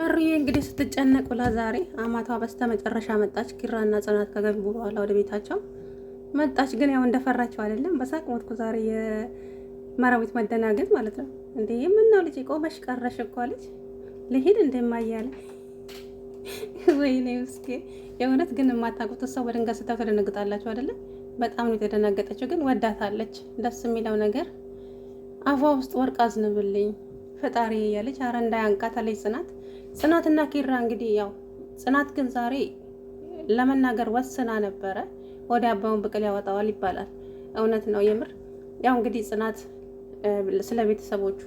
ሩዬ እንግዲህ ስትጨነቅ ብላ ዛሬ አማቷ በስተመጨረሻ መጣች። ኪራና ጽናት ከገቡ በኋላ ወደ ቤታቸው መጣች። ግን ያው እንደፈራቸው አይደለም። በሳቅ ሞትኩ ዛሬ የመራዊት መደናገጥ ማለት ነው። እንዴ ምነው ልጅ ቆመሽ ቀረሽ እኮ አለች። ልሂድ እንደማያለ ወይኔ ውስኪ የእውነት ግን የማታውቁት ሰው በድንገት ስታው ተደነግጣላችሁ አይደለም? በጣም ነው የተደናገጠችው። ግን ወዳታለች። ደስ የሚለው ነገር አፏ ውስጥ ወርቅ አዝንብልኝ ፈጣሪ እያለች አረ እንዳያንቃት አለች ጽናትና ኪራ እንግዲህ ያው ጽናት ግን ዛሬ ለመናገር ወስና ነበረ። ወደ አባውን ብቅል ያወጣዋል ይባላል። እውነት ነው የምር። ያው እንግዲህ ጽናት ስለ ቤተሰቦቹ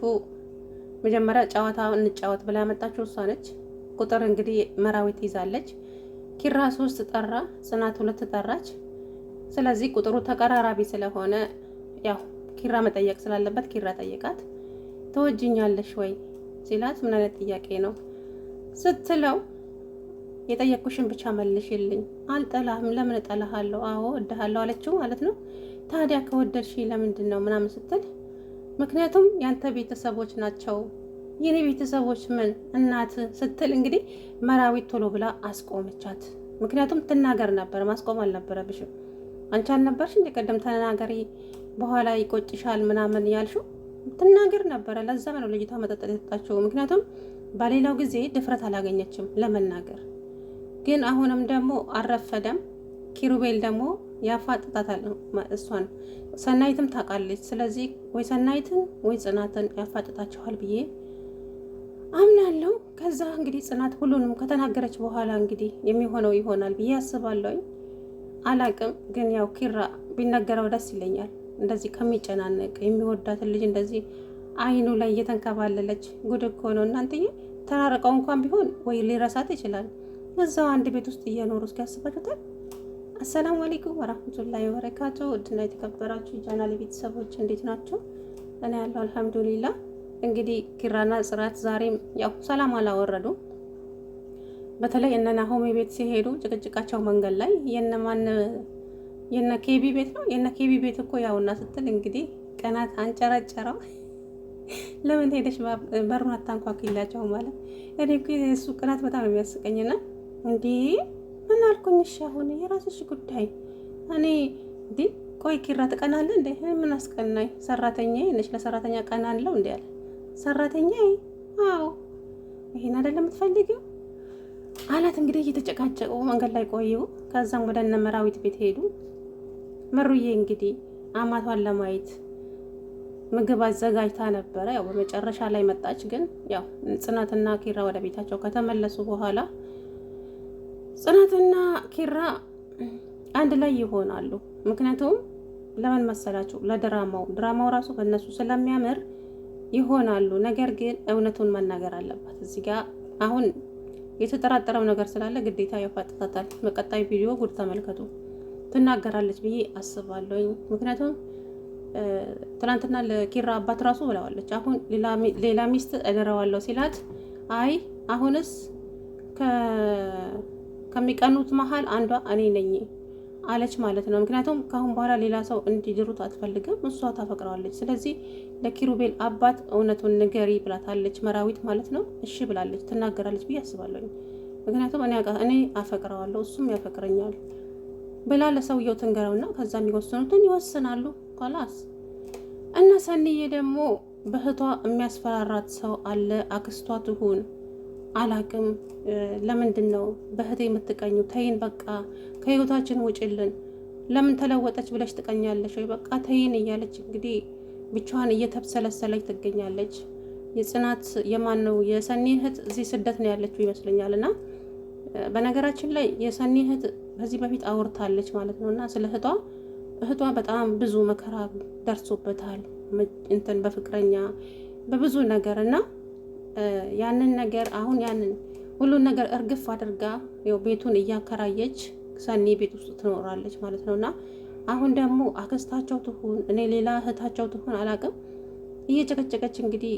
መጀመሪያ ጨዋታ እንጫወት ብላ ያመጣችው እሷ ነች። ቁጥር እንግዲህ መራዊት ይዛለች። ኪራ 3 ጠራ፣ ጽናት 2 ጠራች። ስለዚህ ቁጥሩ ተቀራራቢ ስለሆነ ያው ኪራ መጠየቅ ስላለበት ኪራ ጠየቃት። ትወጂኛለሽ ወይ ሲላት ምን አይነት ጥያቄ ነው ስትለው የጠየቅኩሽን ብቻ መልሽልኝ። አልጠላህም። ለምን እጠላሃለሁ? አዎ እድሃለሁ አለችው ማለት ነው። ታዲያ ከወደድሽ ለምንድን ነው ምናምን ስትል ምክንያቱም ያንተ ቤተሰቦች ናቸው። የኔ ቤተሰቦች ምን እናት ስትል እንግዲህ መራዊት ቶሎ ብላ አስቆመቻት። ምክንያቱም ትናገር ነበር፣ ማስቆም አልነበረብሽም። አንቺ አልነበርሽ እንደ ቀደም ተናገሪ በኋላ ይቆጭሻል ምናምን ያልሽው ትናገር ነበረ። ለዛ ነው ልጅቷ መጠጥ የሰጣችው። ምክንያቱም በሌላው ጊዜ ድፍረት አላገኘችም ለመናገር። ግን አሁንም ደግሞ አልረፈደም። ኪሩቤል ደግሞ ያፋጥጣታል ነው እሷን። ሰናይትም ታውቃለች። ስለዚህ ወይ ሰናይትን ወይ ጽናትን ያፋጥጣቸዋል ብዬ አምናለሁ። ከዛ እንግዲህ ጽናት ሁሉንም ከተናገረች በኋላ እንግዲህ የሚሆነው ይሆናል ብዬ አስባለሁ። አላቅም ግን ያው ኪራ ቢነገረው ደስ ይለኛል። እንደዚህ ከሚጨናነቅ የሚወዳትን ልጅ እንደዚህ አይኑ ላይ እየተንከባለለች ጉድ እኮ ነው እናንተዬ። ተራርቀው እንኳን ቢሆን ወይ ሊረሳት ይችላል። እዛው አንድ ቤት ውስጥ እየኖሩ እስኪ ያስባችሁታል። አሰላሙ አለይኩም ወራህመቱላሂ ወበረካቱ። ውድና የተከበራችሁ የቻናሌ ቤተሰቦች እንዴት ናቸው? እኔ ያለው አልሐምዱሊላህ። እንግዲህ ኪራና ጽናት ዛሬም ያው ሰላም አላወረዱ። በተለይ እነ ናሆሜ ቤት ሲሄዱ ጭቅጭቃቸው መንገድ ላይ የነ ኬቢ ቤት ነው። የነ ኬቢ ቤት እኮ ያውና ስትል እንግዲህ ቀናት አንጨረጨረው። ለምን ሄደሽ በሩን አታንኳኩላቸው ማለት እኔ እኮ እሱ ቅናት በጣም የሚያስቀኝና እንዴ ምን አልኩኝ? እሺ አሁን የራስሽ ጉዳይ። እኔ እንዴ ቆይ ኪራ ትቀናለህ እንዴ? ምን አስቀናኝ? ሰራተኛዬ ነሽ፣ ለሰራተኛ ቀናለሁ እንዴ አለ። ሰራተኛዬ? አዎ ይሄን አይደለም የምትፈልጊው አላት። እንግዲህ እየተጨቃጨቁ መንገድ ላይ ቆዩ። ከዛም ወደ እነ መራዊት ቤት ሄዱ። መሩዬ እንግዲህ አማቷን ለማየት ምግብ አዘጋጅታ ነበረ። ያው በመጨረሻ ላይ መጣች። ግን ያው ጽናትና ኪራ ወደ ቤታቸው ከተመለሱ በኋላ ጽናትና ኪራ አንድ ላይ ይሆናሉ። ምክንያቱም ለምን መሰላችሁ? ድራማው ራሱ በእነሱ ስለሚያምር ይሆናሉ። ነገር ግን እውነቱን መናገር አለባት። እዚህ ጋር አሁን የተጠራጠረው ነገር ስላለ ግዴታ ያፋጥታታል። በቀጣይ ቪዲዮ ጉድ ተመልከቱ። ትናገራለች ብዬ አስባለሁ። ምክንያቱም ትናንትና ለኪራ አባት ራሱ ብለዋለች። አሁን ሌላ ሚስት እድረዋለሁ ሲላት አይ አሁንስ ከሚቀኑት መሀል አንዷ እኔ ነኝ አለች ማለት ነው። ምክንያቱም ከአሁን በኋላ ሌላ ሰው እንዲድሩት አትፈልግም። እሷ ታፈቅረዋለች። ስለዚህ ለኪሩቤል አባት እውነቱን ንገሪ ብላታለች መራዊት ማለት ነው። እሺ ብላለች፣ ትናገራለች ብዬ አስባለሁ። ምክንያቱም እኔ አፈቅረዋለሁ እሱም ያፈቅረኛል ብላ ለሰውየው ትንገረውና ከዛ የሚወስኑትን ይወስናሉ። ኳላስ እና ሰኒዬ ደግሞ በእህቷ የሚያስፈራራት ሰው አለ። አክስቷ ትሁን አላቅም። ለምንድን ነው በእህቴ የምትቀኙ? ተይን በቃ ከህይወታችን ውጭልን። ለምን ተለወጠች ብለሽ ትቀኛለች ወይ? በቃ ተይን እያለች እንግዲህ ብቻዋን እየተብሰለሰለች ትገኛለች። የጽናት የማን ነው የሰኒ እህት እዚህ ስደት ነው ያለችው ይመስለኛል። እና በነገራችን ላይ የሰኒ እህት በዚህ በፊት አውርታለች ማለት ነው። እና ስለ እህቷ በጣም ብዙ መከራ ደርሶበታል። እንትን በፍቅረኛ በብዙ ነገር እና ያንን ነገር አሁን ያንን ሁሉን ነገር እርግፍ አድርጋ ያው ቤቱን እያከራየች ሰኒ ቤት ውስጥ ትኖራለች ማለት ነው። እና አሁን ደግሞ አክስታቸው ትሁን እኔ ሌላ እህታቸው ትሁን አላውቅም እየጨቀጨቀች እንግዲህ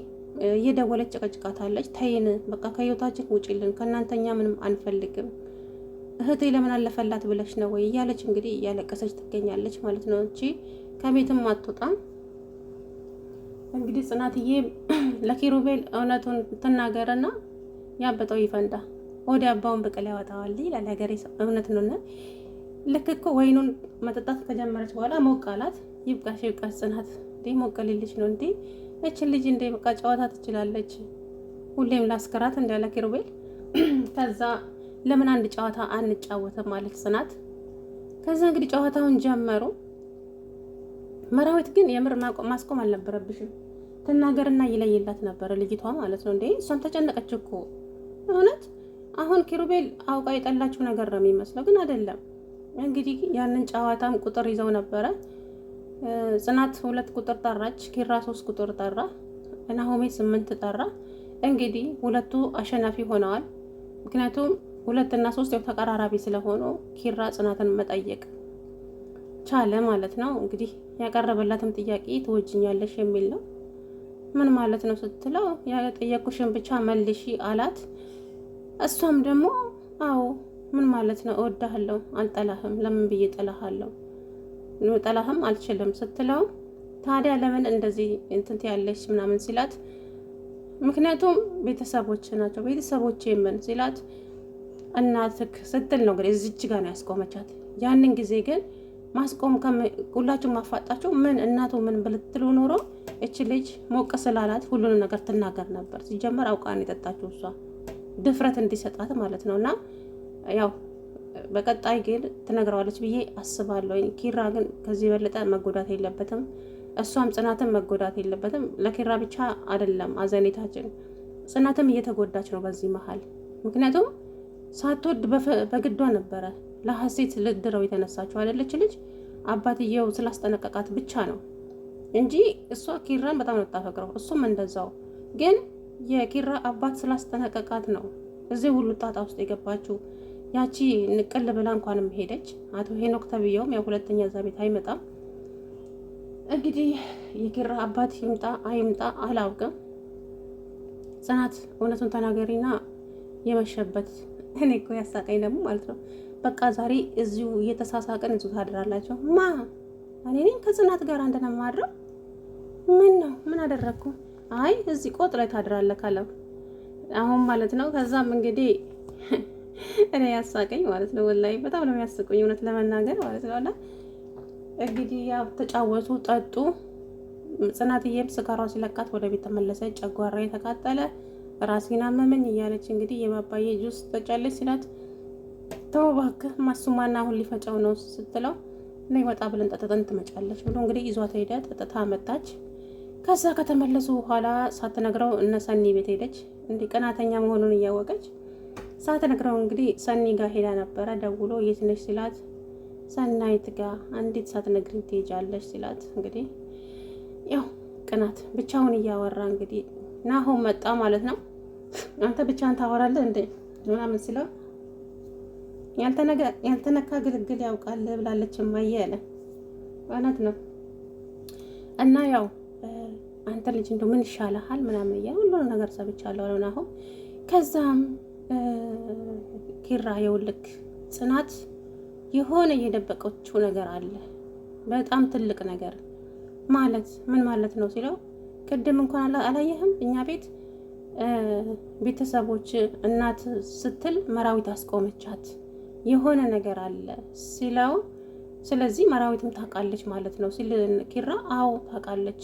እየደወለች ጨቀጭቃታለች። ተይን በቃ ከህይወታችን ውጪልን፣ ከእናንተኛ ምንም አንፈልግም፣ እህቴ ለምን አለፈላት ብለሽ ነው ወይ እያለች እንግዲህ እያለቀሰች ትገኛለች ማለት ነው። እንጂ ከቤትም አትወጣም። እንግዲህ ጽናትዬ ለኪሩቤል እውነቱን ትናገርና ያበጠው ይፈንዳ፣ ወደ አባውን ብቅል ያወጣዋል ይላል ሀገሬ ሰው። እውነት ነውና ልክ እኮ ወይኑን መጠጣት ከጀመረች በኋላ ሞቅ አላት። ይብቃሽ ይብቃሽ ጽናት እንዴ ሞቅ ሊልሽ ነው እንዴ? እችን ልጅ እንዴ በቃ ጨዋታ ትችላለች፣ ሁሌም ላስከራት እንዳለ ኪሩቤል። ከዛ ለምን አንድ ጨዋታ አንጫወትም ማለት ጽናት። ከዛ እንግዲህ ጨዋታውን ጀመሩ። መራዊት ግን የምር ማስቆም አልነበረብሽም፣ ትናገርና ይለይላት ነበረ ልጅቷ ማለት ነው እንዴ። እሷም ተጨነቀች እኮ እውነት። አሁን ኪሩቤል አውቃ የጠላችው ነገር ነው የሚመስለው፣ ግን አይደለም። እንግዲህ ያንን ጨዋታም ቁጥር ይዘው ነበረ። ጽናት 2 ቁጥር ጠራች፣ ኪራ 3 ቁጥር ጠራ፣ ናሆሜ 8 ጠራ። እንግዲህ ሁለቱ አሸናፊ ሆነዋል። ምክንያቱም 2 እና 3 ያው ተቀራራቢ ስለሆኑ ኪራ ጽናትን መጠየቅ ቻለ ማለት ነው። እንግዲህ ያቀረበላትም ጥያቄ ትወጅኛለሽ የሚል ነው። ምን ማለት ነው ስትለው የጠየኩሽን ብቻ መልሺ አላት። እሷም ደግሞ አዎ ምን ማለት ነው እወዳለሁ፣ አልጠላህም፣ ለምን ብዬ ጠላሃለሁ፣ ጠላህም አልችልም ስትለው ታዲያ ለምን እንደዚህ እንትን ያለሽ ምናምን ሲላት ምክንያቱም ቤተሰቦች ናቸው። ቤተሰቦች ምን ሲላት እናትክ ስትል ነው እንግዲህ እዚች ጋር ነው ያስቆመቻት። ያንን ጊዜ ግን ማስቆም ሁላችሁ ማፋጣችሁ ምን እናቱ ምን ብልትሉ ኖሮ እች ልጅ ሞቅ ስላላት ሁሉንም ነገር ትናገር ነበር። ሲጀመር አውቃን የጠጣችው እሷ ድፍረት እንዲሰጣት ማለት ነው። እና ያው በቀጣይ ግን ትነግረዋለች ብዬ አስባለሁ። ኪራ ግን ከዚህ የበለጠ መጎዳት የለበትም፣ እሷም ጽናትም መጎዳት የለበትም። ለኪራ ብቻ አይደለም አዘኔታችን፣ ጽናትም እየተጎዳች ነው በዚህ መሀል። ምክንያቱም ሳትወድ በግዷ ነበረ ለሀሴት ልድረው የተነሳችው አይደለች ልጅ አባትየው ስላስጠነቀቃት ብቻ ነው እንጂ እሷ ኪራን በጣም ነው የምታፈቅረው፣ እሱም እንደዛው። ግን የኪራ አባት ስላስጠነቀቃት ነው እዚህ ሁሉ ጣጣ ውስጥ የገባችው። ያቺ ንቅል ብላ እንኳንም ሄደች። አቶ ሄኖክ ተብየውም ያው ሁለተኛ እዛ ቤት አይመጣም። እንግዲህ የኪራ አባት ይምጣ አይምጣ አላውቅም። ጽናት እውነቱን ተናገሪና የመሸበት እኔ እኮ ያሳቀኝ ደግሞ ማለት ነው በቃ ዛሬ እዚሁ እየተሳሳቀን እዚሁ ታድራላችሁ። እኔ ነኝ ከጽናት ጋር አንደና ማድረው። ምን ነው ምን አደረግኩ? አይ እዚህ ቆጥ ላይ ታድራለህ ካለው አሁን ማለት ነው። ከዛም እንግዲህ እኔ ያሳቀኝ ማለት ነው ወላሂ በጣም ነው የሚያስቁኝ እውነት ለመናገር ማለት ነውና እንግዲህ ያው ተጫወቱ፣ ጠጡ። ጽናትዬም ስካሯ ሲለቃት ወደ ቤት ተመለሰች። ጨጓራ የተቃጠለ ራሴን አመመኝ እያለች እንግዲህ የባባዬ ጁስ ጠጫለች ሲላት ተው እባክህ ማሱማና አሁን ሊፈጨው ነው ስትለው ነይ ወጣ ብለን ጠጥተን ትመጫለች ብሎ እንግዲህ ይዟት ሄደ። ጠጥታ መጣች። ከዛ ከተመለሱ በኋላ ሳትነግረው እነ ሰኒ ቤት ሄደች። እንዲህ ቀናተኛ መሆኑን እያወቀች ሳትነግረው እንግዲህ ሰኒ ጋር ሄዳ ነበረ። ደውሎ የት ነሽ ሲላት ሰናይት ጋር። እንዴት ሳትነግሪኝ ትሄጃለሽ ሲላት እንግዲህ ያው ቅናት ብቻውን እያወራ እንግዲህ ናሆም መጣ ማለት ነው። አንተ ብቻህን ታወራለህ እንዴ ምናምን ሲለው ያልተነካ ግልግል ያውቃል ብላለች እማዬ አለ። እውነት ነው። እና ያው አንተ ልጅ እንደው ምን ይሻልሃል ምናምን እያለ ሁሉንም ነገር ሰብቻለሁ አለ ናሆም። ከዛም ኪራ የውልክ ጽናት የሆነ የደበቀችው ነገር አለ፣ በጣም ትልቅ ነገር ማለት ምን ማለት ነው ሲለው ቅድም እንኳን አላየህም እኛ ቤት ቤተሰቦች እናት ስትል መራዊት አስቆመቻት የሆነ ነገር አለ ሲለው፣ ስለዚህ መራዊትም ታውቃለች ማለት ነው ሲል ኪራ አዎ ታውቃለች።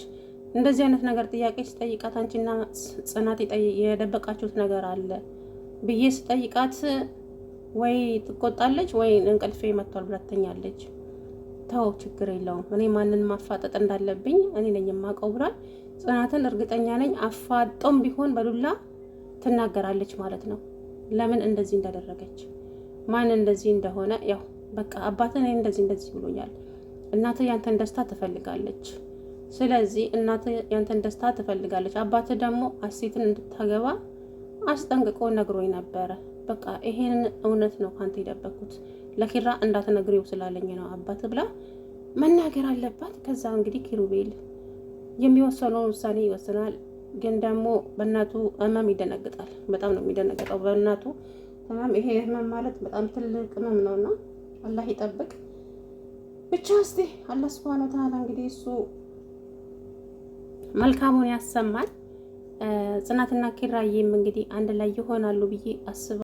እንደዚህ አይነት ነገር ጥያቄ ስጠይቃት አንቺና ጽናት የደበቃችሁት ነገር አለ ብዬ ስጠይቃት ወይ ትቆጣለች ወይ እንቅልፌ መጥቷል ብላተኛለች። ተው ችግር የለውም እኔ ማንን ማፋጠጥ እንዳለብኝ እኔ ነኝ የማውቀው ብሏል። ጽናትን እርግጠኛ ነኝ አፋጦም ቢሆን በዱላ ትናገራለች ማለት ነው ለምን እንደዚህ እንዳደረገች ማን እንደዚህ እንደሆነ። ያው በቃ አባትን እንደዚህ ብሎኛል፣ እናትህ ያንተን ደስታ ትፈልጋለች። ስለዚህ እናትህ ያንተን ደስታ ትፈልጋለች፣ አባትህ ደግሞ አሴትን እንድታገባ አስጠንቅቆ ነግሮኝ ነበረ። በቃ ይሄን እውነት ነው ካንተ የደበኩት ለኪራ እንዳትነግሪው ስላለኝ ነው አባት ብላ መናገር አለባት። ከዛ እንግዲህ ኪሩቤል የሚወሰነውን ውሳኔ ይወስናል። ግን ደግሞ በእናቱ ህመም ይደነግጣል። በጣም ነው የሚደነግጠው በእናቱ ህመም። ይሄ ህመም ማለት በጣም ትልቅ ህመም ነውና አላህ ይጠብቅ ብቻ። እስቲ አላህ Subhanahu Wa Ta'ala እንግዲህ እሱ መልካሙን ያሰማል። ጽናትና ኪራዬም እንግዲህ አንድ ላይ ይሆናሉ ብዬ አስባለሁ።